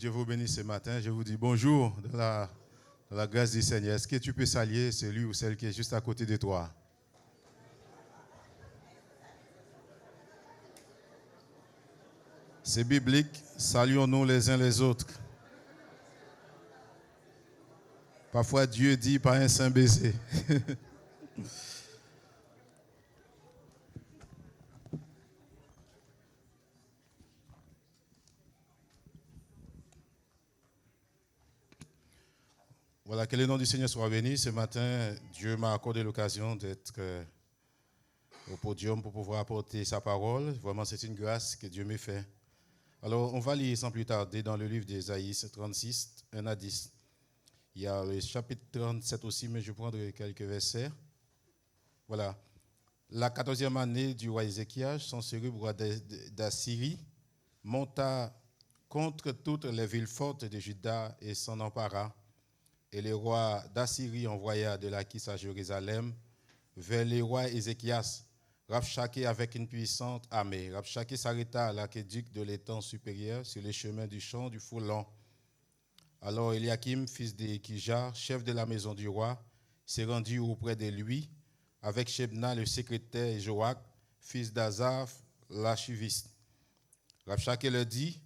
Dieu vous bénisse ce matin. Je vous dis bonjour dans la grâce du Seigneur. Est-ce que tu peux saluer celui ou celle qui est juste à côté de toi? C'est biblique. Saluons-nous les uns les autres. Parfois, Dieu dit par un saint baiser. Voilà, que le nom du Seigneur soit béni. Ce matin, Dieu m'a accordé l'occasion d'être au podium pour pouvoir apporter sa parole. Vraiment, c'est une grâce que Dieu me fait. Alors, on va lire sans plus tarder dans le livre d'Ésaïe 36, 1 à 10. Il y a le chapitre 37 aussi, mais je prendrai quelques versets. Voilà. La 14e année du roi Ézéchias, Sennacherib, roi d'Assyrie, monta contre toutes les villes fortes de Juda et s'en empara. Et le roi d'Assyrie envoya de Lachish à Jérusalem vers le roi Ézéchias, Rabshakeh avec une puissante armée. Rabshakeh s'arrêta à l'aqueduc de l'étang supérieur sur les chemins du champ du Foulon. Alors Eliakim, fils de Kija, chef de la maison du roi, s'est rendu auprès de lui avec Shebna le secrétaire et Joach, fils d'Azaph, l'archiviste. Rabshakeh leur dit,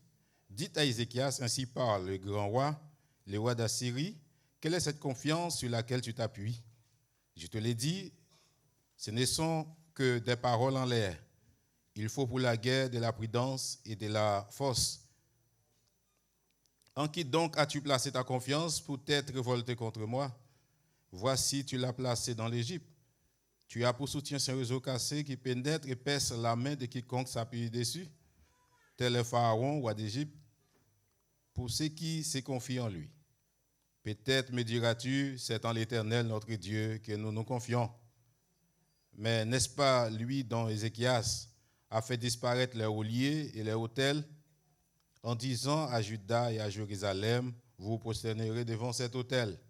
dites à Ézéchias, ainsi parle le grand roi, le roi d'Assyrie, quelle est cette confiance sur laquelle tu t'appuies? Je te l'ai dit, ce ne sont que des paroles en l'air. Il faut pour la guerre de la prudence et de la force. En qui donc as-tu placé ta confiance pour t'être révolté contre moi? Voici, tu l'as placé dans l'Égypte. Tu as pour soutien ce réseau cassé qui pénètre et perce la main de quiconque s'appuie dessus. Tel est Pharaon, roi d'Égypte, pour ceux qui se confient en lui. Peut-être me diras-tu, c'est en l'Éternel notre Dieu que nous nous confions. Mais n'est-ce pas lui dont Ézéchias a fait disparaître les rouliers et les autels en disant à Juda et à Jérusalem, vous vous prosternerez devant cet autel.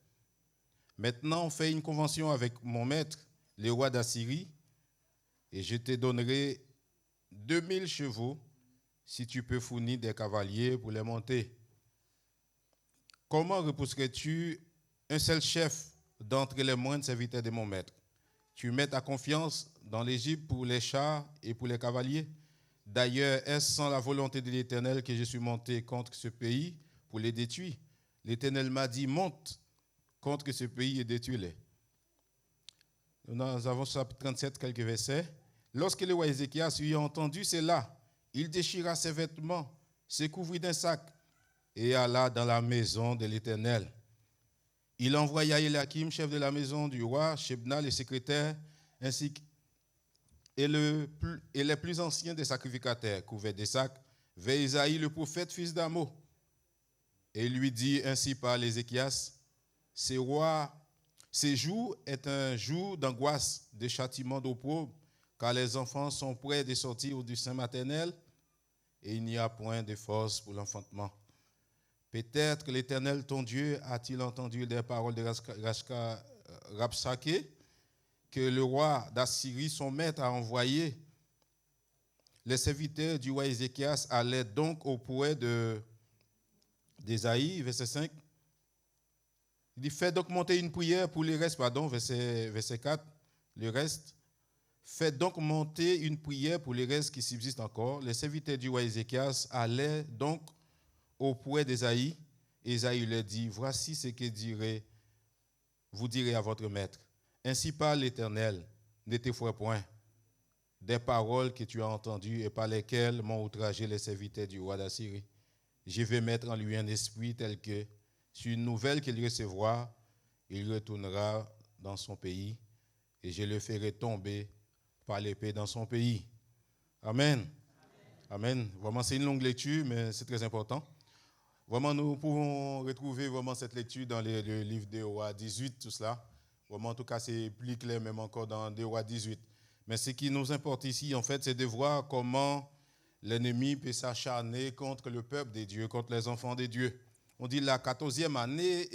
Maintenant, fais une convention avec mon maître, le roi d'Assyrie, et je te donnerai 2000 chevaux si tu peux fournir des cavaliers pour les monter. Comment repousserais-tu un seul chef d'entre les moindres serviteurs de mon maître? Tu mets ta confiance dans l'Égypte pour les chars et pour les cavaliers. D'ailleurs, est-ce sans la volonté de l'Éternel que je suis monté contre ce pays pour les détruire? L'Éternel m'a dit, monte contre ce pays et détruis-les. Nous avons chapitre 37, quelques versets. Lorsque le roi Ézéchias eut entendu cela, il déchira ses vêtements, se couvrit d'un sac et alla dans la maison de l'Éternel. Il envoya Eliakim, chef de la maison du roi, Shebna, le secrétaire, ainsi que et les plus anciens des sacrificateurs, couverts de sacs, vers Isaïe, le prophète, fils d'Amo. Et il lui dit, ainsi parle Ézéchias, ce jour est un jour d'angoisse, de châtiment d'opprobre, car les enfants sont prêts de sortir du sein maternel, et il n'y a point de force pour l'enfantement. Peut-être que l'Éternel, ton Dieu, a-t-il entendu les paroles de Rabshakeh, que le roi d'Assyrie, son maître, a envoyé. Les serviteurs du roi Ézéchias allaient donc auprès d'Ésaïe, verset 5. Il dit, faites donc monter une prière pour les restes, verset 4, le reste. Faites donc monter une prière pour les restes qui subsistent encore. Les serviteurs du roi Ézéchias allaient donc auprès d'Ésaïe. Ésaïe leur dit, voici ce que vous direz à votre maître. Ainsi parle l'Éternel, ne t'effraie point des paroles que tu as entendues et par lesquelles m'ont outragé les serviteurs du roi d'Assyrie. Je vais mettre en lui un esprit tel que, sur une nouvelle qu'il recevra, il retournera dans son pays et je le ferai tomber par l'épée dans son pays. Amen. Amen. Vraiment, c'est une longue lecture, mais c'est très important. Vraiment, nous pouvons retrouver vraiment cette lecture dans le livre des Rois 18, tout cela. Vraiment, en tout cas, c'est plus clair même encore dans des Rois 18. Mais ce qui nous importe ici, en fait, c'est de voir comment l'ennemi peut s'acharner contre le peuple de Dieu, contre les enfants de Dieu. On dit la 14e année,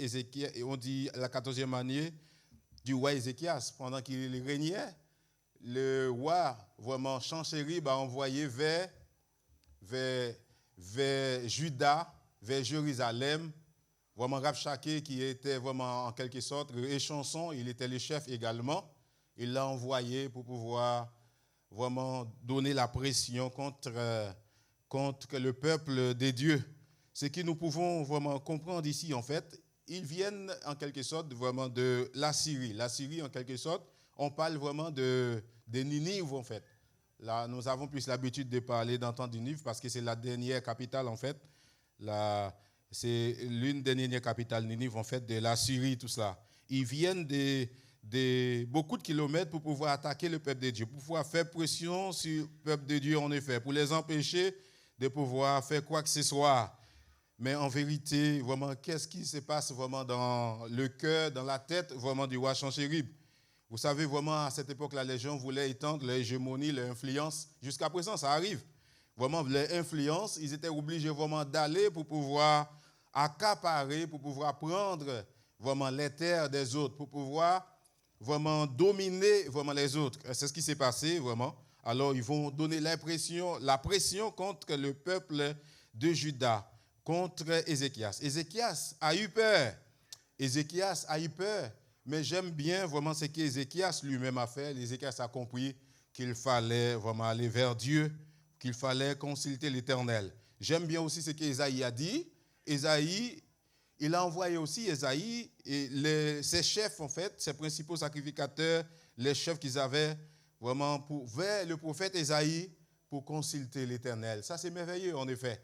du roi Ézéchias, pendant qu'il régnait, le roi, vraiment, Sennacherib a envoyé vers Juda, vers Jérusalem. Vraiment, Rabshakeh, qui était vraiment en quelque sorte le chanson, il était le chef également. Il l'a envoyé pour pouvoir vraiment donner la pression contre le peuple des dieux. Ce que nous pouvons vraiment comprendre ici, en fait, ils viennent en quelque sorte vraiment de la Syrie. La Syrie, en quelque sorte, on parle vraiment de Ninive, en fait. Là, nous avons plus l'habitude de parler, d'entendre Ninive, parce que c'est la dernière capitale, en fait. C'est l'une des dernières capitales, Ninive, en fait, de la Syrie, tout ça. Ils viennent de beaucoup de kilomètres pour pouvoir attaquer le peuple de Dieu, pour pouvoir faire pression sur le peuple de Dieu, en effet, pour les empêcher de pouvoir faire quoi que ce soit. Mais en vérité, vraiment, qu'est-ce qui se passe vraiment dans le cœur, dans la tête vraiment du roi Senchérib? Vous savez, vraiment, à cette époque, les gens voulaient étendre leur hégémonie, leur influence. Jusqu'à présent, ça arrive. Vraiment, leur influence, ils étaient obligés vraiment d'aller pour pouvoir accaparer, pour pouvoir prendre vraiment les terres des autres, pour pouvoir vraiment dominer vraiment les autres. C'est ce qui s'est passé, vraiment. Alors, ils vont donner la pression contre le peuple de Juda, contre Ézéchias. Ézéchias a eu peur. Ézéchias a eu peur. Mais j'aime bien vraiment ce qu'Ézéchias lui-même a fait. Ézéchias a compris qu'il fallait vraiment aller vers Dieu, qu'il fallait consulter l'Éternel. J'aime bien aussi ce qu'Ésaïe a dit. Ésaïe, il a envoyé aussi Ésaïe et ses chefs, en fait, ses principaux sacrificateurs, les chefs qu'ils avaient vraiment vers le prophète Ésaïe pour consulter l'Éternel. Ça, c'est merveilleux, en effet.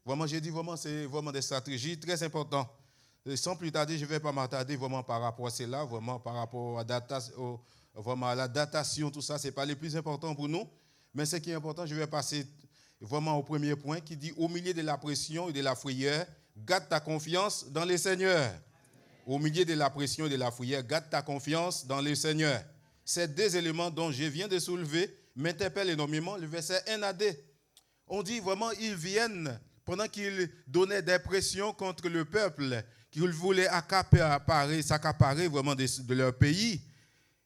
Vraiment, j'ai dit, vraiment, c'est vraiment des stratégies très importantes. Et sans plus tarder, je ne vais pas m'attarder vraiment par rapport à cela, vraiment par rapport à la datation, tout ça, ce n'est pas le plus important pour nous. Mais ce qui est important, je vais passer vraiment au premier point qui dit, au milieu de la pression et de la frayeur, garde ta confiance dans le Seigneur. Au milieu de la pression et de la frayeur, garde ta confiance dans le Seigneur. Ces deux éléments dont je viens de soulever m'interpellent énormément. Le verset 1 à 2. On dit vraiment, ils viennent, pendant qu'ils donnaient des pressions contre le peuple, qu'ils voulaient s'accaparer vraiment de leur pays.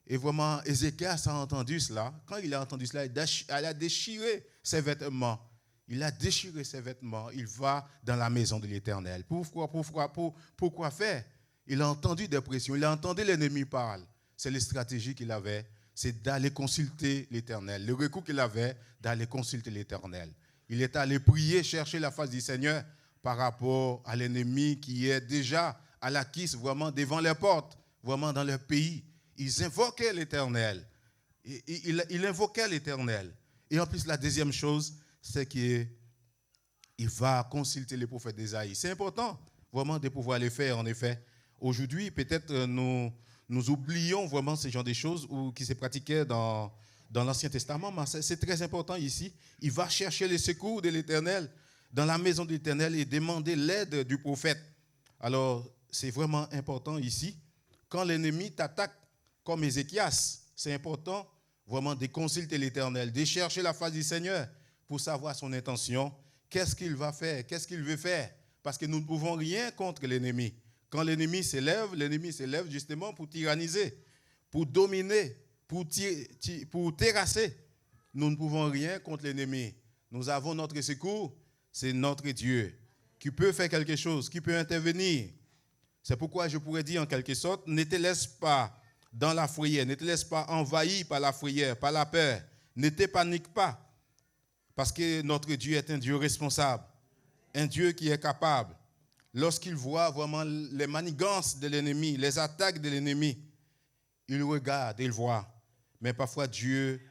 Et vraiment, Ézéchias a entendu cela. Quand il a entendu cela, il a déchiré ses vêtements. Il a déchiré ses vêtements. Il va dans la maison de l'Éternel. Pourquoi faire? Il a entendu des pressions. Il a entendu l'ennemi parler. C'est les stratégies qu'il avait. C'est d'aller consulter l'Éternel. Le recours qu'il avait, d'aller consulter l'Éternel. Il est allé prier, chercher la face du Seigneur par rapport à l'ennemi qui est déjà à la quisse, vraiment devant les portes, vraiment dans leur pays. Ils invoquaient l'Éternel. Il invoquait l'Éternel. Et en plus, la deuxième chose, c'est qu'il va consulter les prophètes d'Ésaïe. C'est important, vraiment, de pouvoir le faire, en effet. Aujourd'hui, peut-être nous oublions vraiment ce genre de choses qui se pratiquaient dans l'Ancien Testament, mais c'est très important ici. Il va chercher le secours de l'Éternel dans la maison de l'Éternel et demander l'aide du prophète. Alors, c'est vraiment important ici. Quand l'ennemi t'attaque comme Ézéchias, c'est important vraiment de consulter l'Éternel, de chercher la face du Seigneur pour savoir son intention, qu'est-ce qu'il va faire, qu'est-ce qu'il veut faire. Parce que nous ne pouvons rien contre l'ennemi. Quand l'ennemi s'élève justement pour tyranniser, pour dominer, pour terrasser. Nous ne pouvons rien contre l'ennemi. Nous avons notre secours, c'est notre Dieu qui peut faire quelque chose, qui peut intervenir. C'est pourquoi je pourrais dire en quelque sorte, ne te laisse pas dans la frayeur, ne te laisse pas envahi par la frayeur, par la peur. Ne te panique pas, parce que notre Dieu est un Dieu responsable, un Dieu qui est capable. Lorsqu'il voit vraiment les manigances de l'ennemi, les attaques de l'ennemi, il regarde, il voit. Mais parfois Dieu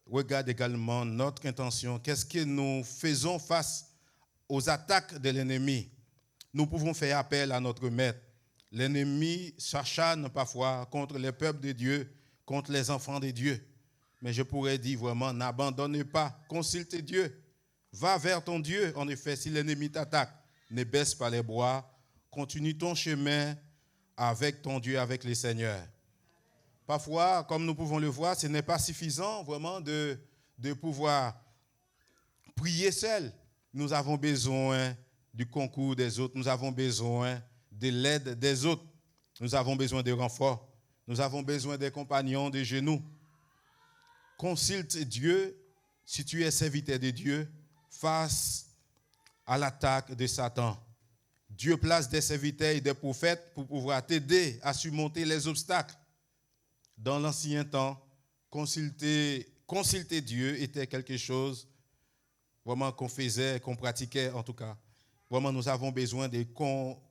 regarde également notre intention. Qu'est-ce que nous faisons face aux attaques de l'ennemi? Nous pouvons faire appel à notre maître. L'ennemi s'acharne parfois contre les peuples de Dieu, contre les enfants de Dieu. Mais je pourrais dire vraiment, n'abandonne pas, consulte Dieu. Va vers ton Dieu. En effet, si l'ennemi t'attaque, ne baisse pas les bras. Continue ton chemin avec ton Dieu, avec le Seigneur. Parfois, comme nous pouvons le voir, ce n'est pas suffisant vraiment de pouvoir prier seul. Nous avons besoin du concours des autres. Nous avons besoin de l'aide des autres. Nous avons besoin de renforts. Nous avons besoin des compagnons de genoux. Consulte Dieu si tu es serviteur de Dieu face à l'attaque de Satan. Dieu place des serviteurs et des prophètes pour pouvoir t'aider à surmonter les obstacles. Dans l'ancien temps, consulter Dieu était quelque chose vraiment qu'on faisait, qu'on pratiquait en tout cas. Vraiment, nous avons besoin de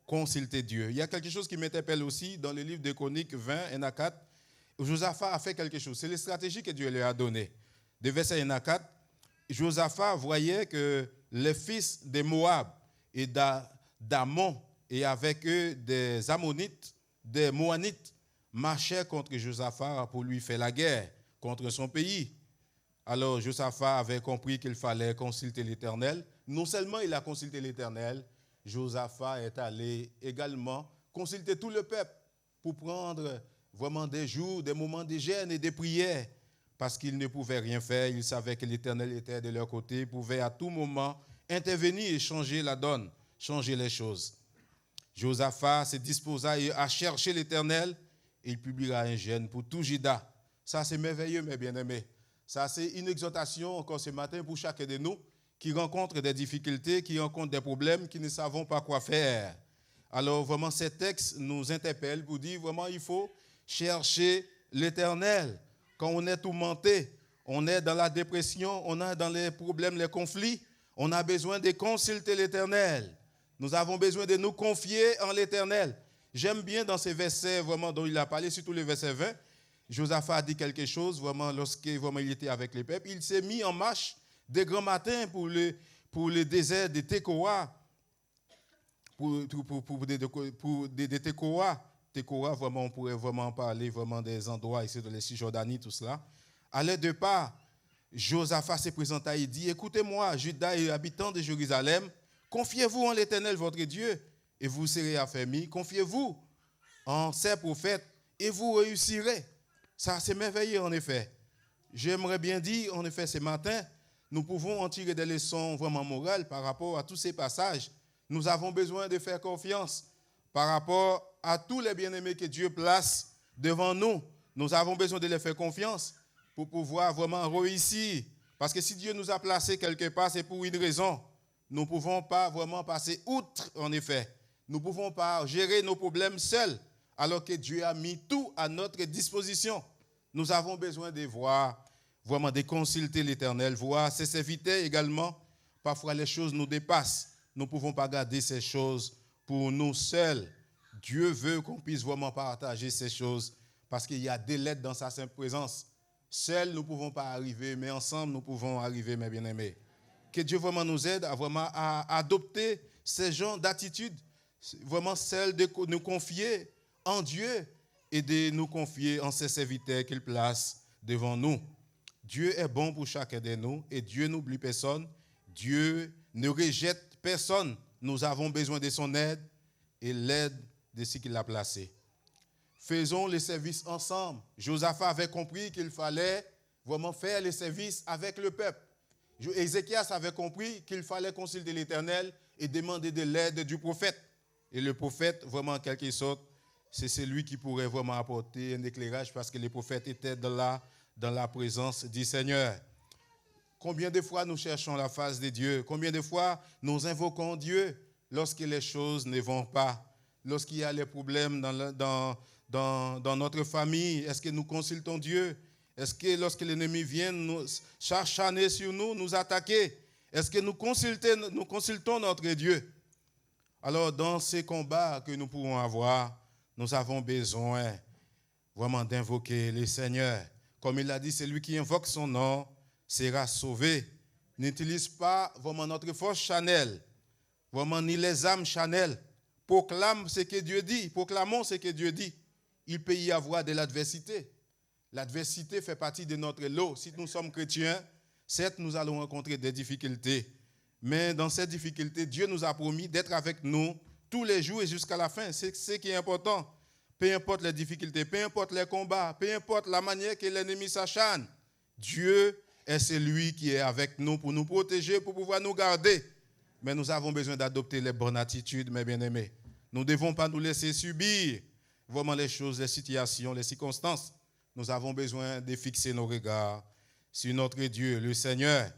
consulter Dieu. Il y a quelque chose qui m'interpelle aussi dans le livre de Chroniques 20, 1 à 4. Josaphat a fait quelque chose. C'est les stratégies que Dieu lui a données. De verset 1 à 4, Josaphat voyait que les fils de Moab et d'Ammon et avec eux des Ammonites, des Moanites, marchaient contre Josaphat pour lui faire la guerre contre son pays. Alors Josaphat avait compris qu'il fallait consulter l'Éternel. Non seulement il a consulté l'Éternel, Josaphat est allé également consulter tout le peuple pour prendre vraiment des jours, des moments de jeûne et de prière, parce qu'il ne pouvait rien faire. Il savait que l'Éternel était de leur côté, pouvait à tout moment intervenir et changer la donne, changer les choses. Josaphat se disposa à chercher l'Éternel et il publiera un jeûne pour tout Juda. Ça, c'est merveilleux, mes bien-aimés. Ça, c'est une exhortation encore ce matin pour chacun de nous qui rencontre des difficultés, qui rencontre des problèmes, qui ne savons pas quoi faire. Alors, vraiment, ces textes nous interpellent pour dire vraiment, il faut chercher l'Éternel. Quand on est tourmenté, on est dans la dépression, on est dans les problèmes, les conflits, on a besoin de consulter l'Éternel. Nous avons besoin de nous confier en l'Éternel. J'aime bien dans ces versets vraiment dont il a parlé, surtout le verset 20, Josaphat a dit quelque chose, vraiment, lorsque vraiment, il était avec les peuples. Il s'est mis en marche dès grand matin pour le désert de Tekoa. Pour de Tekoa. Tekoa, vraiment, on pourrait vraiment parler vraiment des endroits ici de la Cisjordanie, tout cela. À l'aide de pas, Josaphat se présenta et dit, écoutez-moi, Juda et habitants de Jérusalem, confiez-vous en l'Éternel, votre Dieu, et vous serez affermis. Confiez-vous en ses prophètes, et vous réussirez. Ça, c'est merveilleux, en effet. J'aimerais bien dire, en effet, ce matin, nous pouvons en tirer des leçons vraiment morales par rapport à tous ces passages. Nous avons besoin de faire confiance par rapport à tous les bien-aimés que Dieu place devant nous. Nous avons besoin de les faire confiance pour pouvoir vraiment réussir. Parce que si Dieu nous a placés quelque part, c'est pour une raison. Nous ne pouvons pas vraiment passer outre, en effet. Nous ne pouvons pas gérer nos problèmes seuls, alors que Dieu a mis tout à notre disposition. Nous avons besoin de voir, vraiment de consulter l'Éternel, voir ses serviteurs également. Parfois, les choses nous dépassent. Nous ne pouvons pas garder ces choses pour nous seuls. Dieu veut qu'on puisse vraiment partager ces choses parce qu'il y a des lettres dans sa sainte présence. Seuls, nous ne pouvons pas arriver, mais ensemble, nous pouvons arriver, mes bien-aimés. Que Dieu vraiment nous aide à adopter ces genres d'attitudes, vraiment celle de nous confier en Dieu et de nous confier en ses serviteurs qu'il place devant nous. Dieu est bon pour chacun de nous et Dieu n'oublie personne. Dieu ne rejette personne. Nous avons besoin de son aide et l'aide de ce qu'il a placé. Faisons les services ensemble. Josaphat avait compris qu'il fallait vraiment faire les services avec le peuple. Ézéchias avait compris qu'il fallait consulter l'Éternel et demander de l'aide du prophète. Et le prophète, vraiment en quelque sorte, c'est celui qui pourrait vraiment apporter un éclairage parce que les prophètes étaient dans la présence du Seigneur. Combien de fois nous cherchons la face de Dieu? Combien de fois nous invoquons Dieu lorsque les choses ne vont pas? Lorsqu'il y a les problèmes dans notre famille, est-ce que nous consultons Dieu? Est-ce que lorsque l'ennemi vient nous s'acharner sur nous, nous attaquer, est-ce que nous consultons notre Dieu? Alors, dans ces combats que nous pourrons avoir, nous avons besoin vraiment d'invoquer le Seigneur. Comme il a dit, celui qui invoque son nom sera sauvé. N'utilise pas vraiment notre force charnelle, vraiment ni les âmes charnelles. Proclamons ce que Dieu dit. Il peut y avoir de l'adversité. L'adversité fait partie de notre lot. Si nous sommes chrétiens, certes, nous allons rencontrer des difficultés. Mais dans ces difficultés, Dieu nous a promis d'être avec nous tous les jours et jusqu'à la fin. C'est ce qui est important. Peu importe les difficultés, peu importe les combats, peu importe la manière que l'ennemi s'acharne, Dieu est celui qui est avec nous pour nous protéger, pour pouvoir nous garder. Mais nous avons besoin d'adopter les bonnes attitudes, mes bien-aimés. Nous ne devons pas nous laisser subir vraiment les choses, les situations, les circonstances. Nous avons besoin de fixer nos regards sur notre Dieu, le Seigneur,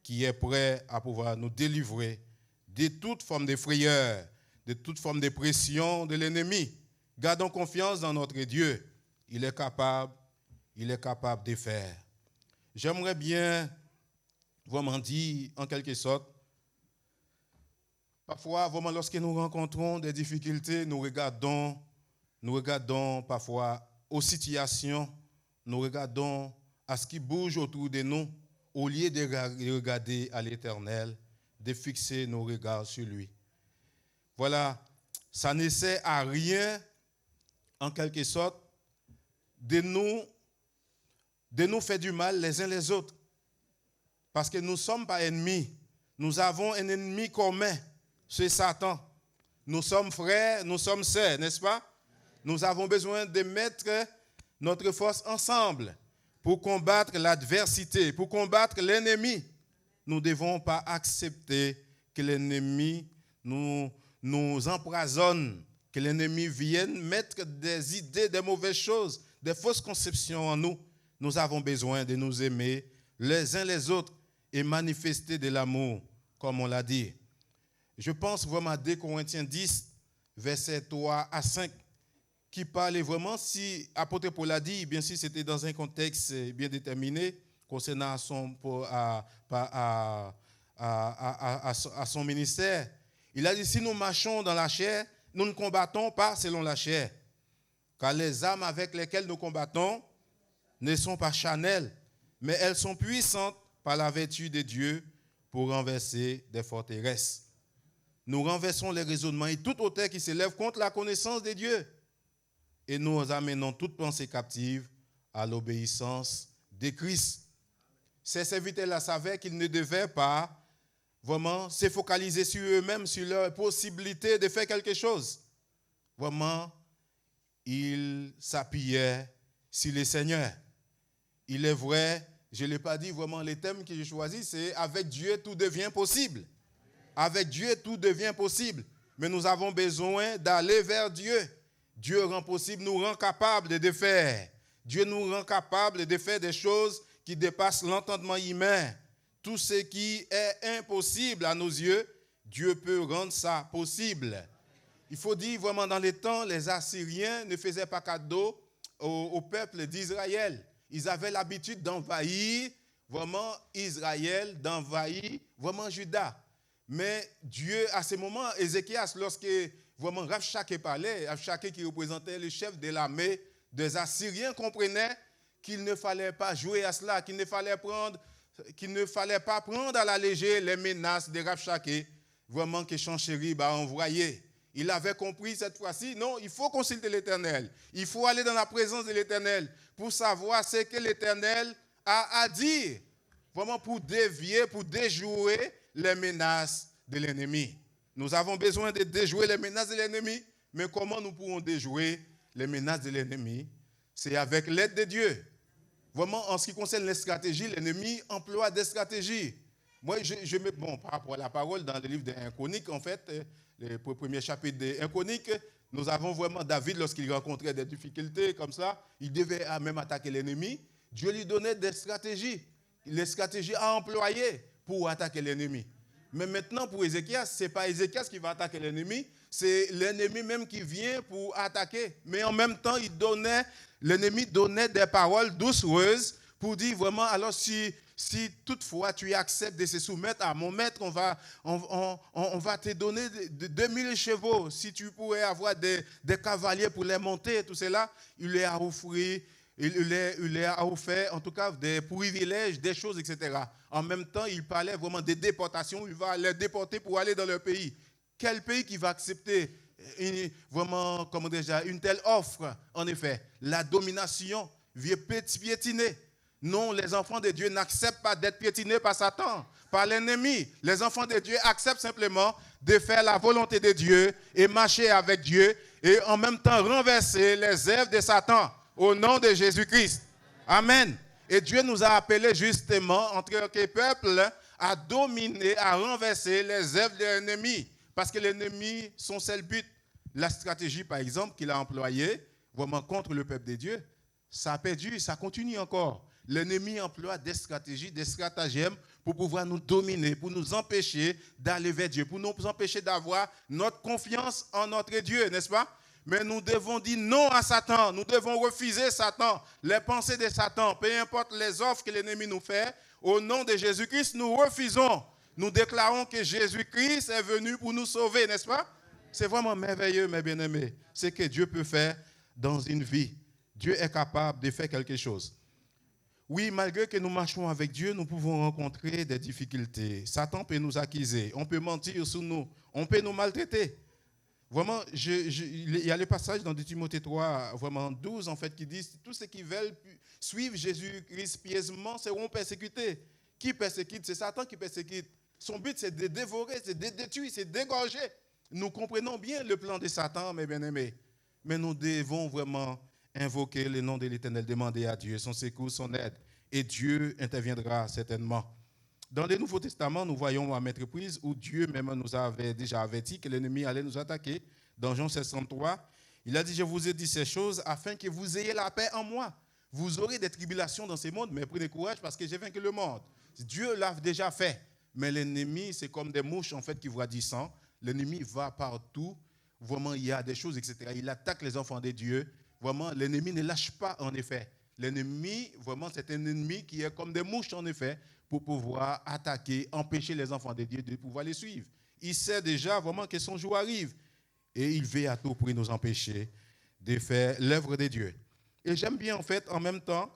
qui est prêt à pouvoir nous délivrer de toute forme de frayeur, de toute forme de pression de l'ennemi. Gardons confiance dans notre Dieu. Il est capable de faire. J'aimerais bien vraiment dire, en quelque sorte, parfois, vraiment, lorsque nous rencontrons des difficultés, nous regardons parfois aux situations, nous regardons à ce qui bouge autour de nous, au lieu de regarder à l'Éternel, de fixer nos regards sur lui. Voilà, ça ne sert à rien, en quelque sorte, de nous faire du mal les uns les autres. Parce que nous ne sommes pas ennemis. Nous avons un ennemi commun, c'est Satan. Nous sommes frères, nous sommes sœurs, n'est-ce pas? Nous avons besoin de mettre notre force ensemble pour combattre l'adversité, pour combattre l'ennemi. Nous ne devons pas accepter que l'ennemi nous empoisonne, que l'ennemi vienne mettre des idées, des mauvaises choses, des fausses conceptions en nous. Nous avons besoin de nous aimer les uns les autres et manifester de l'amour, comme on l'a dit. Je pense vraiment à 2 Corinthiens 10, versets 3 à 5, qui parle vraiment, si apôtre Paul a dit, bien sûr c'était dans un contexte bien déterminé, concernant son ministère. Il a dit, si nous marchons dans la chair, nous ne combattons pas selon la chair. Car les armes avec lesquelles nous combattons ne sont pas charnelles, mais elles sont puissantes par la vertu de Dieu pour renverser des forteresses. Nous renversons les raisonnements et toute hauteur qui s'élève contre la connaissance de Dieu. Et nous amenons toute pensée captive à l'obéissance de Christ. Ces serviteurs-là savaient qu'ils ne devaient pas vraiment se focaliser sur eux-mêmes, sur leur possibilité de faire quelque chose. Vraiment, ils s'appuyaient sur le Seigneur. Il est vrai, je ne l'ai pas dit, vraiment, les thèmes que j'ai choisis, c'est « Avec Dieu, tout devient possible ». Avec Dieu, tout devient possible. Mais nous avons besoin d'aller vers Dieu. Dieu rend possible, nous rend capables de faire. Dieu nous rend capables de faire des choses qui dépassent l'entendement humain. Tout ce qui est impossible à nos yeux, Dieu peut rendre ça possible. Il faut dire vraiment dans les temps, les Assyriens ne faisaient pas cadeau au peuple d'Israël. Ils avaient l'habitude d'envahir vraiment Israël, d'envahir vraiment Juda. Mais Dieu, à ce moment, Ézéchias, lorsque vraiment Rabshakeh parlait, Rabshakeh qui représentait le chef de l'armée des Assyriens, comprenait qu'il ne fallait pas jouer à cela, qu'il ne fallait pas prendre à la légère les menaces de Rabshakeh, vraiment que Sanchérib a envoyé. Il avait compris cette fois-ci, non, il faut consulter l'Éternel. Il faut aller dans la présence de l'Éternel pour savoir ce que l'Éternel a à dire. Vraiment pour dévier, pour déjouer les menaces de l'ennemi. Nous avons besoin de déjouer les menaces de l'ennemi, mais comment nous pourrons déjouer les menaces de l'ennemi? C'est avec l'aide de Dieu. Vraiment, en ce qui concerne les stratégies, l'ennemi emploie des stratégies. Moi, par rapport à la parole dans le livre des 1 Chroniques, en fait, le premier chapitre des 1 Chroniques, nous avons vraiment David, lorsqu'il rencontrait des difficultés comme ça, il devait même attaquer l'ennemi. Dieu lui donnait des stratégies, les stratégies à employer pour attaquer l'ennemi. Mais maintenant, pour Ézéchias, ce n'est pas Ézéchias qui va attaquer l'ennemi, c'est l'ennemi même qui vient pour attaquer. Mais en même temps, l'ennemi donnait des paroles doucereuses pour dire vraiment, alors si toutefois tu acceptes de se soumettre à mon maître, on va te donner 2000 chevaux. Si tu pourrais avoir des cavaliers pour les monter, tout cela, il leur a offert, en tout cas, des privilèges, des choses, etc. En même temps, il parlait vraiment des déportations. Il va les déporter pour aller dans leur pays. Quel pays qui va accepter une telle offre? En effet, la domination vient piétiner. Non, les enfants de Dieu n'acceptent pas d'être piétinés par Satan, par l'ennemi. Les enfants de Dieu acceptent simplement de faire la volonté de Dieu et marcher avec Dieu et en même temps renverser les œuvres de Satan au nom de Jésus-Christ. Amen. Et Dieu nous a appelés justement, en tant que peuple, à dominer, à renverser les œuvres de l'ennemi. Parce que l'ennemi, son seul but, la stratégie par exemple qu'il a employée, vraiment contre le peuple de Dieu, ça a perdu, ça continue encore. L'ennemi emploie des stratégies, des stratagèmes pour pouvoir nous dominer, pour nous empêcher d'aller vers Dieu, pour nous empêcher d'avoir notre confiance en notre Dieu, n'est-ce pas? Mais nous devons dire non à Satan, nous devons refuser Satan, les pensées de Satan, peu importe les offres que l'ennemi nous fait, au nom de Jésus-Christ, nous refusons. Nous déclarons que Jésus-Christ est venu pour nous sauver, n'est-ce pas? C'est vraiment merveilleux, mes bien-aimés, ce que Dieu peut faire dans une vie. Dieu est capable de faire quelque chose. Oui, malgré que nous marchons avec Dieu, nous pouvons rencontrer des difficultés. Satan peut nous accuser, on peut mentir sur nous, on peut nous maltraiter. Vraiment, il y a le passage dans 2 Timothée 3, vraiment 12, en fait, qui dit « Tous ceux qui veulent suivre Jésus-Christ pieusement seront persécutés. » Qui persécute? C'est Satan qui persécute. Son but, c'est de dévorer, c'est de détruire, c'est d'égorger. Nous comprenons bien le plan de Satan, mes bien-aimés. Mais nous devons vraiment invoquer le nom de l'Éternel, demander à Dieu son secours, son aide. Et Dieu interviendra certainement. Dans le Nouveau Testament, nous voyons à maintes reprises où Dieu même nous avait déjà averti que l'ennemi allait nous attaquer. Dans Jean 7:33, il a dit « Je vous ai dit ces choses afin que vous ayez la paix en moi. Vous aurez des tribulations dans ce monde, mais prenez courage parce que j'ai vaincu le monde. » Dieu l'a déjà fait. Mais l'ennemi, c'est comme des mouches en fait qui voient du sang. L'ennemi va partout. Vraiment, il y a des choses, etc. Il attaque les enfants de Dieu. Vraiment, l'ennemi ne lâche pas, en effet. L'ennemi, vraiment, c'est un ennemi qui est comme des mouches, en effet, pour pouvoir attaquer, empêcher les enfants de Dieu de pouvoir les suivre. Il sait déjà vraiment que son jour arrive. Et il veut à tout prix nous empêcher de faire l'œuvre de Dieu. Et j'aime bien, en fait, en même temps,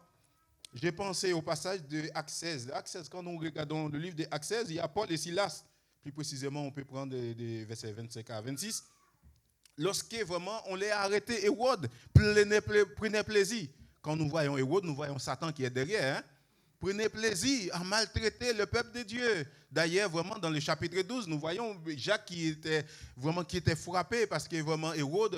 j'ai pensé au passage de Actes 16. Actes 16, quand nous regardons le livre de Actes 16, il y a Paul et Silas. Plus précisément, on peut prendre des versets 25 à 26. Lorsque vraiment on les a arrêtés, Hérode prenait plaisir. Quand nous voyons Hérode, nous voyons Satan qui est derrière. Prenait plaisir à maltraiter le peuple de Dieu. D'ailleurs, vraiment, dans le chapitre 12, nous voyons Jacques qui était frappé parce que vraiment Hérode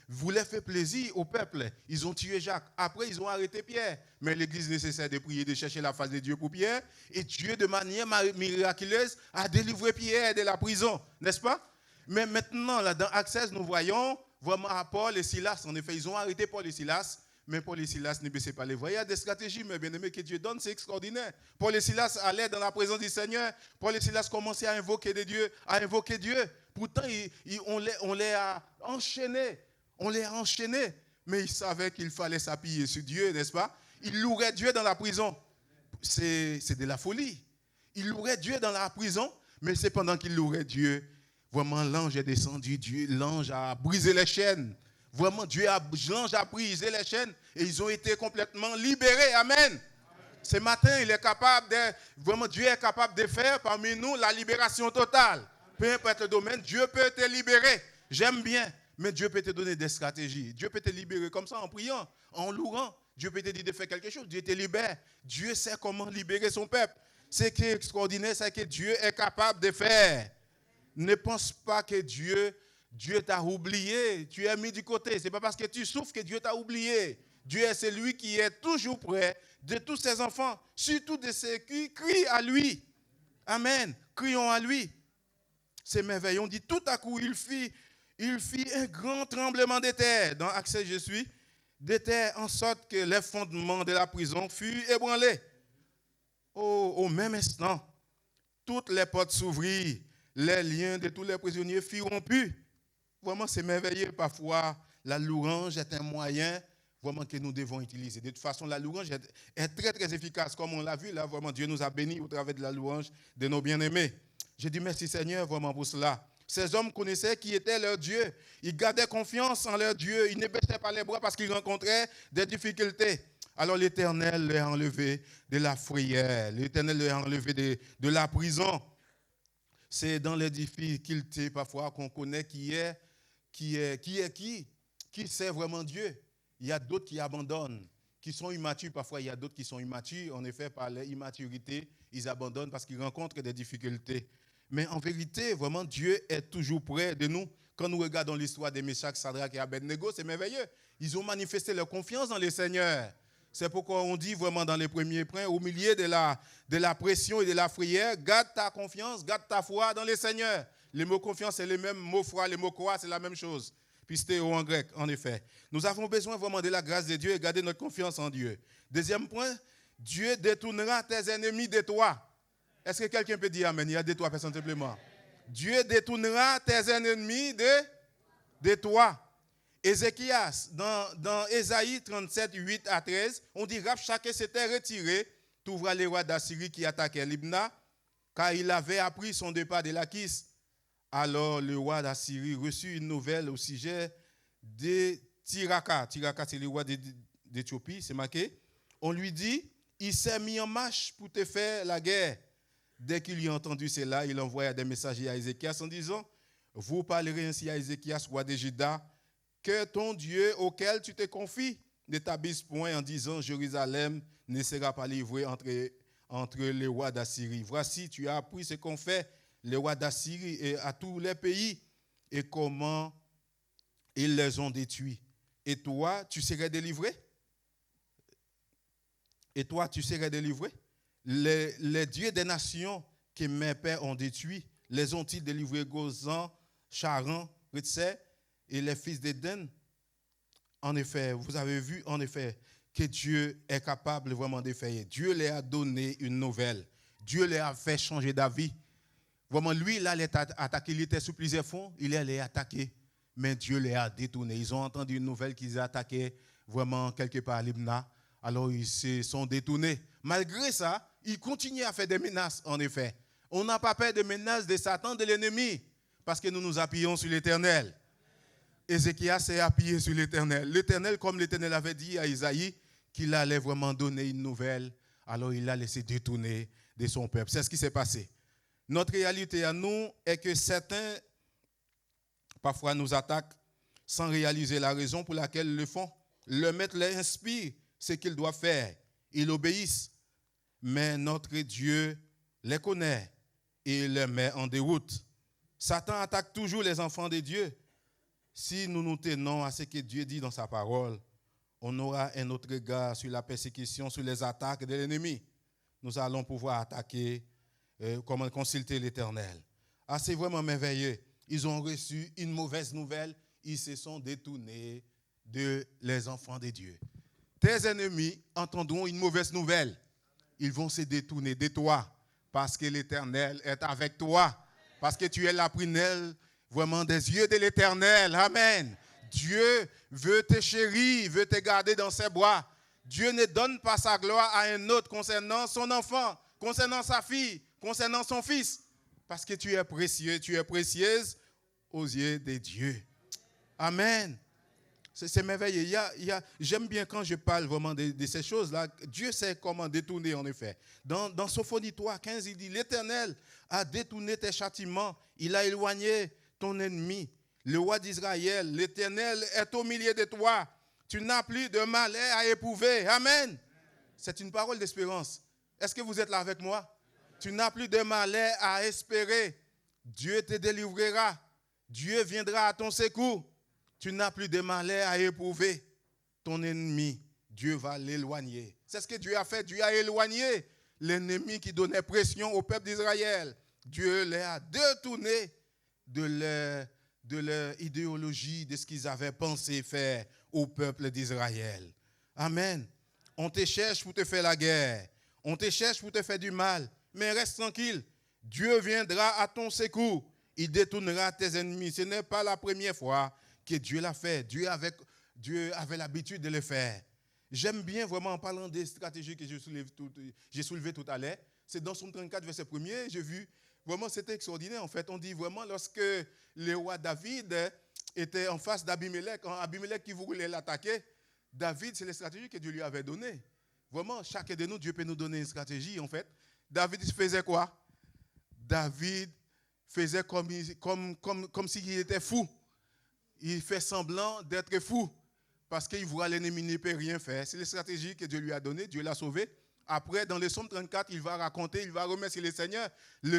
voulait faire plaisir au peuple. Ils ont tué Jacques. Après, ils ont arrêté Pierre. Mais l'Église nécessaire de prier, de chercher la face de Dieu pour Pierre. Et Dieu, de manière miraculeuse, a délivré Pierre de la prison. N'est-ce pas? Mais maintenant, là, dans Actes 16, nous voyons vraiment à Paul et Silas. En effet, ils ont arrêté Paul et Silas. Mais Paul et Silas ne baissaient pas les voix. Il y a des stratégies, mes bien-aimés, que Dieu donne, c'est extraordinaire. Paul et Silas allaient dans la présence du Seigneur. Paul et Silas commençaient à invoquer Dieu. Pourtant, on les a enchaînés. Mais ils savaient qu'il fallait s'appuyer sur Dieu, n'est-ce pas? Ils loueraient Dieu dans la prison. C'est de la folie. Ils loueraient Dieu dans la prison, mais c'est pendant qu'ils loueraient Dieu, vraiment, l'ange est descendu. L'ange a brisé les chaînes. Vraiment, l'ange a brisé les chaînes et ils ont été complètement libérés. Amen. Ce matin, Dieu est capable de faire parmi nous la libération totale. Peu importe le domaine, Dieu peut te libérer. J'aime bien, mais Dieu peut te donner des stratégies. Dieu peut te libérer comme ça en priant, en louant. Dieu peut te dire de faire quelque chose. Dieu te libère. Dieu sait comment libérer son peuple. Ce qui est extraordinaire, c'est que Dieu est capable de faire. Ne pense pas que Dieu t'a oublié, tu es mis du côté. Ce n'est pas parce que tu souffres que Dieu t'a oublié. Dieu est celui qui est toujours près de tous ses enfants, surtout de ceux qui crient à lui. Amen. Crions à lui. C'est merveilleux. On dit tout à coup, il fit un grand tremblement de terre. Dans Actes 16, je suis, de terre en sorte que les fondements de la prison furent ébranlés. Au même instant, toutes les portes s'ouvrirent. Les liens de tous les prisonniers furent rompus. Vraiment, c'est merveilleux. Parfois, la louange est un moyen vraiment que nous devons utiliser. De toute façon, la louange est très, très efficace. Comme on l'a vu, là, vraiment, Dieu nous a bénis au travers de la louange de nos bien-aimés. Je dis merci Seigneur vraiment pour cela. Ces hommes connaissaient qui était leur Dieu. Ils gardaient confiance en leur Dieu. Ils ne baissaient pas les bras parce qu'ils rencontraient des difficultés. Alors l'Éternel les a enlevés de la frayeur. L'Éternel les a enlevés de la prison. C'est dans les difficultés parfois qu'on connaît qui sait vraiment Dieu. Il y a d'autres qui abandonnent, qui sont immatures. Parfois, il y a d'autres qui sont immatures. En effet, par leur immaturité, ils abandonnent parce qu'ils rencontrent des difficultés. Mais en vérité, vraiment, Dieu est toujours près de nous. Quand nous regardons l'histoire de Meshach, Shadrach et Abednego, c'est merveilleux. Ils ont manifesté leur confiance dans le Seigneur. C'est pourquoi on dit vraiment dans les premiers points, au milieu de la pression et de la frayeur, garde ta confiance, garde ta foi dans le Seigneur. Les mots confiance, c'est les mêmes mots foi, les mots croire, c'est la même chose. pistéo en grec, en effet. Nous avons besoin vraiment de la grâce de Dieu et garder notre confiance en Dieu. Deuxième point, Dieu détournera tes ennemis de toi. Est-ce que quelqu'un peut dire amen? Il y a de toi, personne simplement. Dieu détournera tes ennemis de toi. Ézéchias, dans Ésaïe 37, 8 à 13, on dit Rabshakeh s'était retiré, t'ouvra les rois d'Assyrie qui attaquaient Libna, car il avait appris son départ de Lachis. Alors le roi d'Assyrie reçut une nouvelle au sujet de Tiraka. Tiraka, c'est le roi d'Éthiopie, c'est marqué. On lui dit, il s'est mis en marche pour te faire la guerre. Dès qu'il eut entendu cela, il envoya des messagers à Ézéchias en disant, vous parlerez ainsi à Ézéchias, roi de Juda, que ton Dieu auquel tu te confies ne t'abuse point en disant, Jérusalem ne sera pas livrée entre les rois d'Assyrie. Voici, tu as appris ce qu'ont fait les rois d'Assyrie et à tous les pays et comment ils les ont détruits. Et toi, tu serais délivré? Et toi, tu serais délivré? Les dieux des nations que mes pères ont détruits, les ont-ils délivrés Gozan, Charan, Ritsé et les fils d'Éden? En effet, vous avez vu, en effet, que Dieu est capable vraiment de faire. Dieu leur a donné une nouvelle. Dieu leur a fait changer d'avis. Vraiment, lui, il allait attaquer, il était sous plusieurs fonds, il allait attaquer, mais Dieu les a détournés. Ils ont entendu une nouvelle qu'ils attaquaient vraiment quelque part à Libna, alors ils se sont détournés. Malgré ça, ils continuent à faire des menaces, en effet. On n'a pas peur des menaces de Satan, de l'ennemi, parce que nous nous appuyons sur l'Éternel. Ézéchias s'est appuyé sur l'Éternel. L'Éternel, comme l'Éternel avait dit à Isaïe, qu'il allait vraiment donner une nouvelle, alors il l'a laissé détourner de son peuple. C'est ce qui s'est passé. Notre réalité à nous est que certains, parfois, nous attaquent sans réaliser la raison pour laquelle ils le font. Le maître les inspire ce qu'ils doivent faire. Ils obéissent. Mais notre Dieu les connaît et les met en déroute. Satan attaque toujours les enfants de Dieu. Si nous nous tenons à ce que Dieu dit dans sa parole, on aura un autre regard sur la persécution, sur les attaques de l'ennemi. Nous allons pouvoir attaquer, comment consulter l'Éternel. Ah, c'est vraiment merveilleux. Ils ont reçu une mauvaise nouvelle. Ils se sont détournés de les enfants de Dieu. Tes ennemis entendront une mauvaise nouvelle. Ils vont se détourner de toi parce que l'Éternel est avec toi. Parce que tu es la prunelle vraiment des yeux de l'Éternel. Amen. Dieu veut te chérir, veut te garder dans ses bras. Dieu ne donne pas sa gloire à un autre concernant son enfant, concernant sa fille, concernant son fils. Parce que tu es précieux, tu es précieuse aux yeux de Dieu. Amen. C'est merveilleux. J'aime bien quand je parle vraiment de ces choses-là. Dieu sait comment détourner, en effet. Dans Sophonie 3, 15, il dit, l'Éternel a détourné tes châtiments. Il a éloigné ton ennemi. Le roi d'Israël, l'Éternel est au milieu de toi. Tu n'as plus de malheur à éprouver. Amen. C'est une parole d'espérance. Est-ce que vous êtes là avec moi? Tu n'as plus de malheur à espérer. Dieu te délivrera. Dieu viendra à ton secours. Tu n'as plus de malheur à éprouver. Ton ennemi, Dieu va l'éloigner. C'est ce que Dieu a fait. Dieu a éloigné l'ennemi qui donnait pression au peuple d'Israël. Dieu les a détournés de leur idéologie, de ce qu'ils avaient pensé faire au peuple d'Israël. Amen. On te cherche pour te faire la guerre. On te cherche pour te faire du mal. Mais reste tranquille. Dieu viendra à ton secours. Il détournera tes ennemis. Ce n'est pas la première fois que Dieu l'a fait. Dieu avait l'habitude de le faire. J'aime bien vraiment en parlant des stratégies que j'ai soulevées tout à l'heure. C'est dans Psaume 34, verset 1er, j'ai vu, vraiment c'était extraordinaire en fait. On dit vraiment lorsque le roi David était en face d'Abimelech, Abimelech qui voulait l'attaquer, David, c'est les stratégies que Dieu lui avait données. Vraiment, chacun de nous, Dieu peut nous donner une stratégie en fait. David faisait quoi? David faisait comme s'il était fou. Il fait semblant d'être fou parce qu'il voit l'ennemi ne peut rien faire. C'est les stratégies que Dieu lui a données. Dieu l'a sauvé. Après, dans le psaume 34, il va raconter, il va remercier le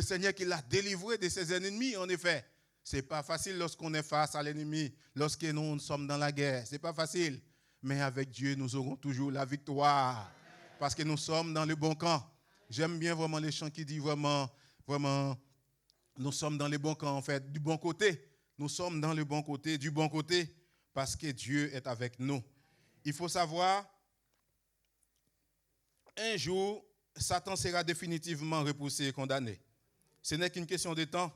Seigneur qui l'a délivré de ses ennemis, en effet. Ce n'est pas facile lorsqu'on est face à l'ennemi, lorsque nous sommes dans la guerre. Ce n'est pas facile. Mais avec Dieu, nous aurons toujours la victoire parce que nous sommes dans le bon camp. J'aime bien vraiment les chants qui disent vraiment, nous sommes dans le bon camp, en fait, du bon côté. Nous sommes dans le bon côté, du bon côté, parce que Dieu est avec nous. Il faut savoir, un jour, Satan sera définitivement repoussé et condamné. Ce n'est qu'une question de temps.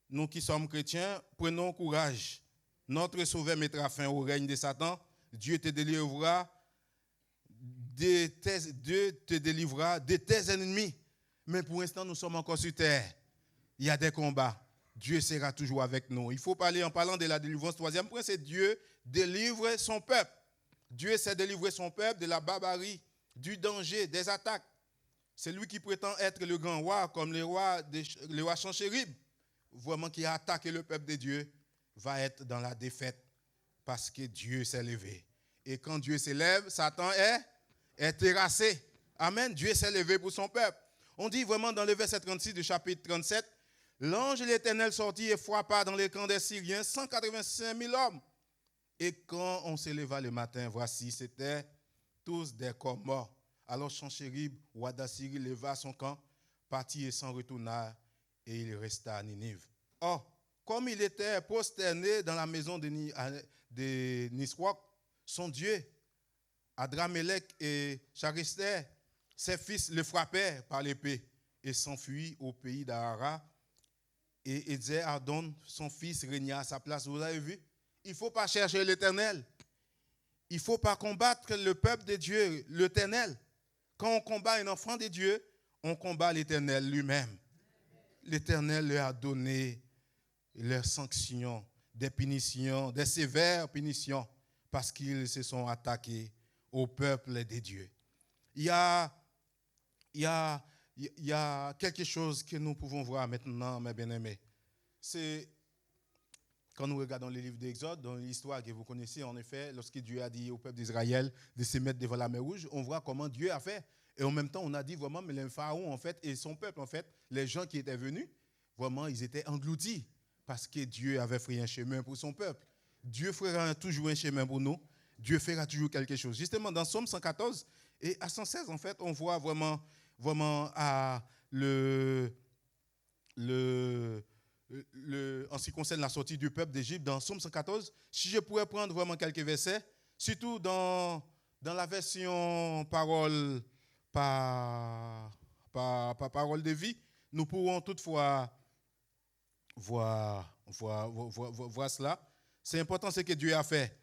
Nous qui sommes chrétiens, prenons courage. Notre Sauveur mettra fin au règne de Satan. Dieu te délivrera de tes ennemis. Mais pour l'instant, nous sommes encore sur terre. Il y a des combats. Dieu sera toujours avec nous. Il faut parler en parlant de la délivrance. Troisième point, c'est Dieu délivre son peuple. Dieu sait délivrer son peuple de la barbarie, du danger, des attaques. C'est lui qui prétend être le grand roi, comme le roi Sanchérib, vraiment qui a attaqué le peuple de Dieu, va être dans la défaite parce que Dieu s'est levé. Et quand Dieu s'élève, Satan est terrassé. Amen. Dieu s'est levé pour son peuple. On dit vraiment dans le verset 36 du chapitre 37, l'ange de l'Éternel sortit et frappa dans les camps des Syriens 185 000 hommes. Et quand on s'éleva le matin, voici, c'était tous des corps morts. Alors Sanchérib, roi d'Assyrie, leva son camp, partit et s'en retourna, et il resta à Ninive. Or, comme il était prosterné dans la maison de Nisroch, son dieu, Adramélec et Charester, ses fils le frappèrent par l'épée et s'enfuit au pays d'Arara. Et Ézer-Ardon, son fils, régna à sa place. Vous avez vu? Il ne faut pas chercher l'Éternel. Il ne faut pas combattre le peuple de Dieu, l'Éternel. Quand on combat un enfant de Dieu, on combat l'Éternel lui-même. L'Éternel leur a donné leurs sanctions, des punitions, des sévères punitions, parce qu'ils se sont attaqués au peuple de Dieu. Il y a quelque chose que nous pouvons voir maintenant, mes bien-aimés. C'est quand nous regardons le livre d'Exode, dans l'histoire que vous connaissez, en effet, lorsque Dieu a dit au peuple d'Israël de se mettre devant la mer Rouge, on voit comment Dieu a fait. Et en même temps, on a dit vraiment, mais le pharaon, en fait, et son peuple, en fait, les gens qui étaient venus, vraiment, ils étaient engloutis parce que Dieu avait fait un chemin pour son peuple. Dieu fera toujours un chemin pour nous. Dieu fera toujours quelque chose. Justement, dans Somme 114 et à 116, en fait, on voit vraiment en ce qui concerne la sortie du peuple d'Égypte, dans Somme 114, si je pourrais prendre vraiment quelques versets, surtout dans la version parole par parole de vie, nous pourrons toutefois voir cela. C'est important ce que Dieu a fait.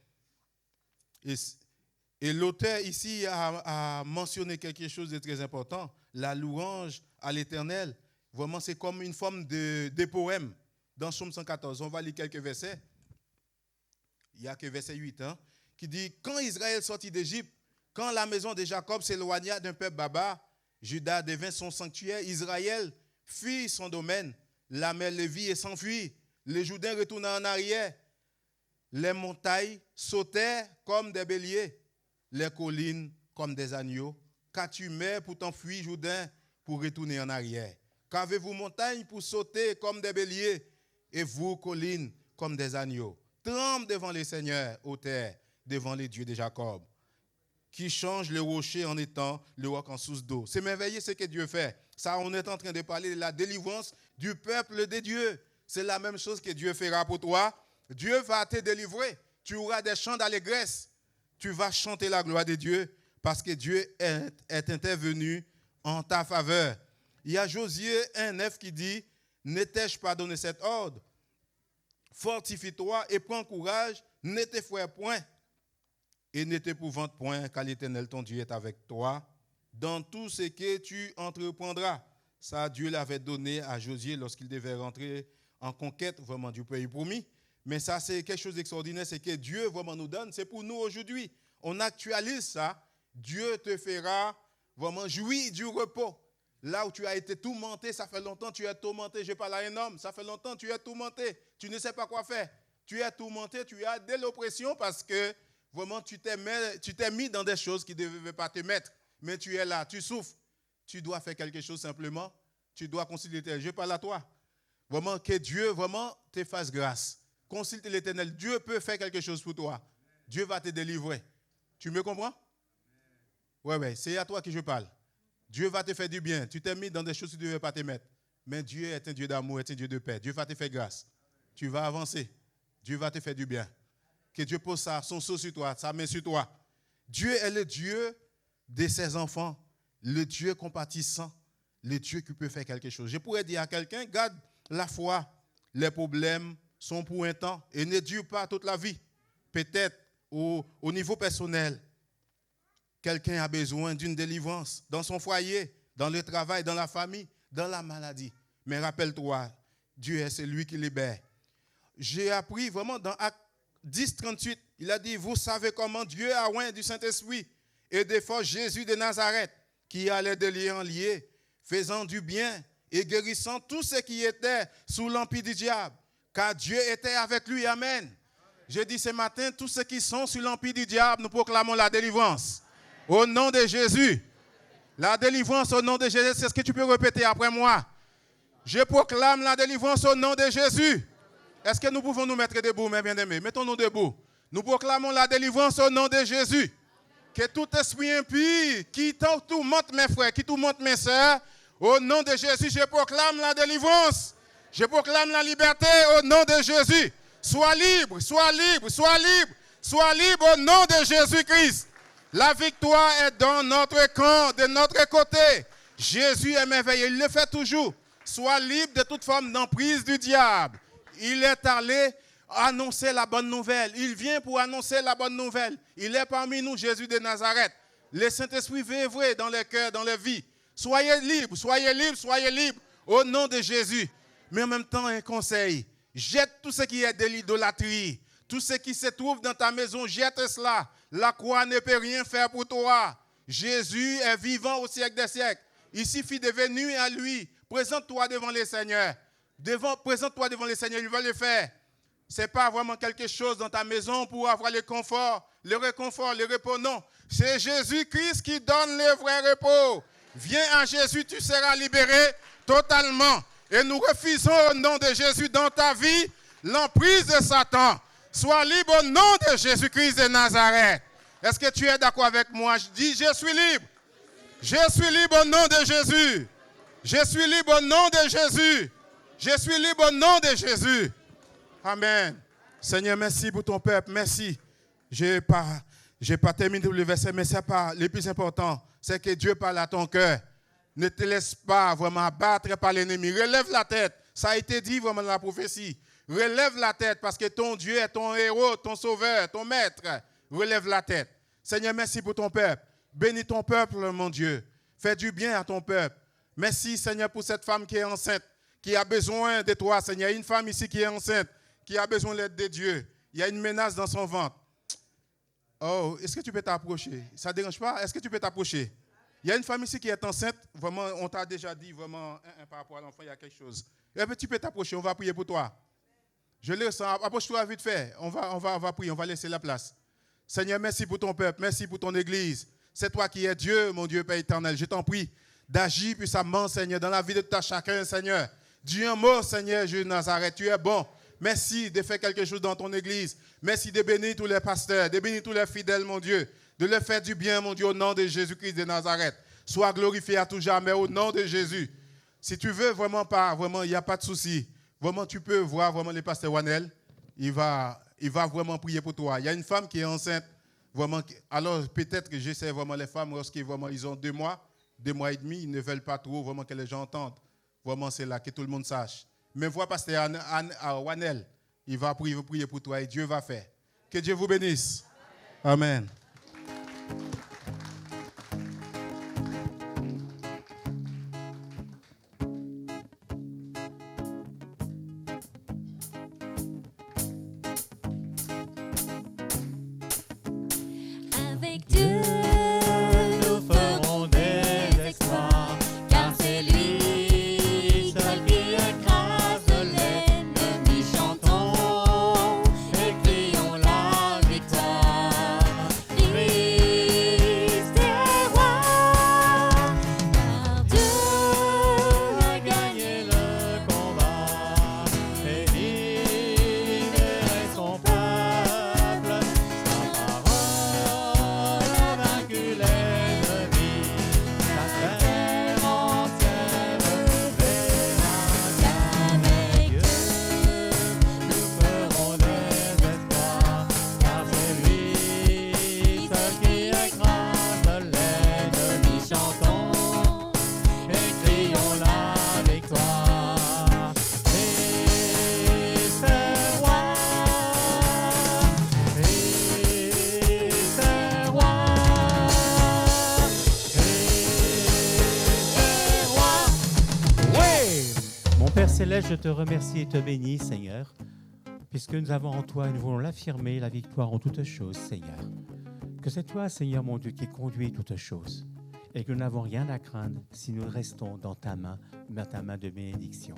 Et l'auteur ici a mentionné quelque chose de très important, la louange à l'Éternel. Vraiment, c'est comme une forme de poème dans Somme 114. On va lire quelques versets. Il y a que verset 8, qui dit « Quand Israël sortit d'Égypte, quand la maison de Jacob s'éloigna d'un peuple barbare, Juda devint son sanctuaire, Israël fuit son domaine, la mer le vit et s'enfuit, les Jourdains retournèrent en arrière, les montagnes sautèrent comme des béliers, les collines comme des agneaux. Qu'as-tu mer pour t'enfuir, Jourdain, pour retourner en arrière? Qu'avez-vous montagne pour sauter comme des béliers, et vous, collines, comme des agneaux? Tremble devant les seigneurs, ô terre, devant les dieux de Jacob, qui change le rocher en étang, le roc en source d'eau. C'est merveilleux ce que Dieu fait. Ça, on est en train de parler de la délivrance du peuple de Dieu. C'est la même chose que Dieu fera pour toi. Dieu va te délivrer. Tu auras des chants d'allégresse. Tu vas chanter la gloire de Dieu parce que Dieu est intervenu en ta faveur. Il y a Josué 1,9 qui dit « N'ai-je pas donné cet ordre? Fortifie-toi et prends courage, ne t'effraie point. Et ne t'épouvante point, car l'Éternel, ton Dieu, est avec toi dans tout ce que tu entreprendras. » Ça, Dieu l'avait donné à Josué lorsqu'il devait rentrer en conquête vraiment du pays promis. Mais ça, c'est quelque chose d'extraordinaire, c'est que Dieu vraiment nous donne, c'est pour nous aujourd'hui. On actualise ça. Dieu te fera vraiment jouir du repos. Là où tu as été tourmenté, ça fait longtemps que tu es tourmenté. Je parle à un homme, ça fait longtemps que tu es tourmenté. Tu ne sais pas quoi faire. Tu es tourmenté, tu as de l'oppression parce que vraiment tu t'es mis dans des choses qui ne devaient pas te mettre. Mais tu es là, tu souffres. Tu dois faire quelque chose simplement. Tu dois consulter l'Éternel. Je parle à toi. Vraiment que Dieu vraiment te fasse grâce. Consulte l'Éternel. Dieu peut faire quelque chose pour toi. Dieu va te délivrer. Tu me comprends? Oui, c'est à toi que je parle. Dieu va te faire du bien. Tu t'es mis dans des choses que tu ne devais pas te mettre. Mais Dieu est un Dieu d'amour, est un Dieu de paix. Dieu va te faire grâce. tu vas avancer. Dieu va te faire du bien. Que Dieu pose son sceau sur toi, sa main sur toi. Dieu est le Dieu de ses enfants, le Dieu compatissant, le Dieu qui peut faire quelque chose. Je pourrais dire à quelqu'un, garde la foi, les problèmes sont pour un temps et ne durent pas toute la vie. Peut-être au niveau personnel, quelqu'un a besoin d'une délivrance dans son foyer, dans le travail, dans la famille, dans la maladie. Mais rappelle-toi, Dieu est celui qui libère. J'ai appris vraiment dans Actes 10, 38, il a dit, vous savez comment Dieu a oint du Saint-Esprit et de force Jésus de Nazareth, qui allait de lier en lier, faisant du bien et guérissant tous ceux qui étaient sous l'empire du diable, car Dieu était avec lui. Amen. Je dis ce matin, tous ceux qui sont sous l'empire du diable, nous proclamons la délivrance. Au nom de Jésus. La délivrance au nom de Jésus, c'est ce que tu peux répéter après moi. Je proclame la délivrance au nom de Jésus. Est-ce que nous pouvons nous mettre debout, mes bien-aimés? Mettons-nous debout. Nous proclamons la délivrance au nom de Jésus. Que tout esprit impie qui tourmente mes frères, qui tourmente mes sœurs, au nom de Jésus, je proclame la délivrance. Je proclame la liberté au nom de Jésus. Sois libre, sois libre, sois libre, sois libre au nom de Jésus-Christ. La victoire est dans notre camp, de notre côté. Jésus est merveilleux, il le fait toujours. Sois libre de toute forme d'emprise du diable. Il est allé annoncer la bonne nouvelle. Il vient pour annoncer la bonne nouvelle. Il est parmi nous, Jésus de Nazareth. Le Saint-Esprit veut œuvrer dans les cœurs, dans les vies. Soyez libres, soyez libres, soyez libres au nom de Jésus. Mais en même temps, un conseil. Jette tout ce qui est de l'idolâtrie. Tout ce qui se trouve dans ta maison, jette cela. La croix ne peut rien faire pour toi. Jésus est vivant au siècle des siècles. Il suffit de venir à lui. Présente-toi devant le Seigneur. Présente-toi devant le Seigneur, il va le faire. Ce n'est pas vraiment quelque chose dans ta maison pour avoir le confort, le réconfort, le repos. Non, c'est Jésus-Christ qui donne le vrai repos. Viens à Jésus, tu seras libéré totalement. Et nous refusons au nom de Jésus dans ta vie l'emprise de Satan. Sois libre au nom de Jésus-Christ de Nazareth. Est-ce que tu es d'accord avec moi? Je dis, je suis libre. Je suis libre au nom de Jésus. Je suis libre au nom de Jésus. Je suis libre au nom de Jésus. Amen. Seigneur, merci pour ton peuple. Merci. Je n'ai pas terminé le verset, mais c'est pas le plus important. C'est que Dieu parle à ton cœur. Ne te laisse pas vraiment abattre par l'ennemi. Relève la tête. Ça a été dit vraiment dans la prophétie. Relève la tête parce que ton Dieu est ton héros, ton sauveur, ton maître. Relève la tête. Seigneur, merci pour ton peuple. Bénis ton peuple, mon Dieu. Fais du bien à ton peuple. Merci, Seigneur, pour cette femme qui est enceinte, qui a besoin de toi, Seigneur. Il y a une femme ici qui est enceinte, qui a besoin de l'aide de Dieu. Il y a une menace dans son ventre. Oh, est-ce que tu peux t'approcher? Ça ne dérange pas? Est-ce que tu peux t'approcher? Il y a une femme ici qui est enceinte. Vraiment, on t'a déjà dit, vraiment, par rapport à l'enfant, il y a quelque chose. Et puis, tu peux t'approcher, on va prier pour toi. Je le sens. Approche-toi vite fait. On va prier, on va laisser la place. Seigneur, merci pour ton peuple, merci pour ton église. C'est toi qui es Dieu, mon Dieu, Père éternel. Je t'en prie d'agir puissamment, Seigneur, dans la vie de tout chacun, Seigneur. Dis un mot, Seigneur, Jésus de Nazareth. Tu es bon. Merci de faire quelque chose dans ton église. Merci de bénir tous les pasteurs, de bénir tous les fidèles, mon Dieu. De leur faire du bien, mon Dieu, au nom de Jésus-Christ de Nazareth. Sois glorifié à tout jamais, au nom de Jésus. Si tu veux vraiment pas, vraiment, il n'y a pas de souci. Vraiment, tu peux voir vraiment le pasteur Wanel. Il va vraiment prier pour toi. Il y a une femme qui est enceinte. Vraiment, alors peut-être que j'essaie vraiment les femmes, lorsqu'ils vraiment, ils ont 2 mois et demi, ils ne veulent pas trop vraiment que les gens entendent. Vraiment, c'est là que tout le monde sache. Mais vois pasteur Wanel, il va prier pour toi et Dieu va faire. Que Dieu vous bénisse. Amen. Avec Dieu, nous ferons des exploits, car c'est lui seul qui écrase l'ennemi. Chantons et crions la victoire. Céleste, je te remercie et te bénis, Seigneur, puisque nous avons en toi et nous voulons l'affirmer, la victoire en toutes choses, Seigneur. Que c'est toi, Seigneur mon Dieu, qui conduis toutes choses et que nous n'avons rien à craindre si nous restons dans ta main de bénédiction.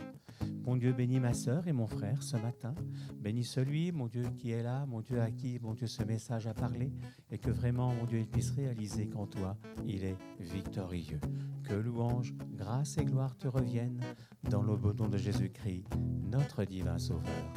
Mon Dieu, bénis ma sœur et mon frère ce matin. Bénis celui, mon Dieu, qui est là, mon Dieu, à qui, mon Dieu, ce message a parlé et que vraiment, mon Dieu, il puisse réaliser qu'en toi, il est victorieux. Que louange, grâce et gloire te reviennent dans le beau nom de Jésus-Christ, notre divin Sauveur.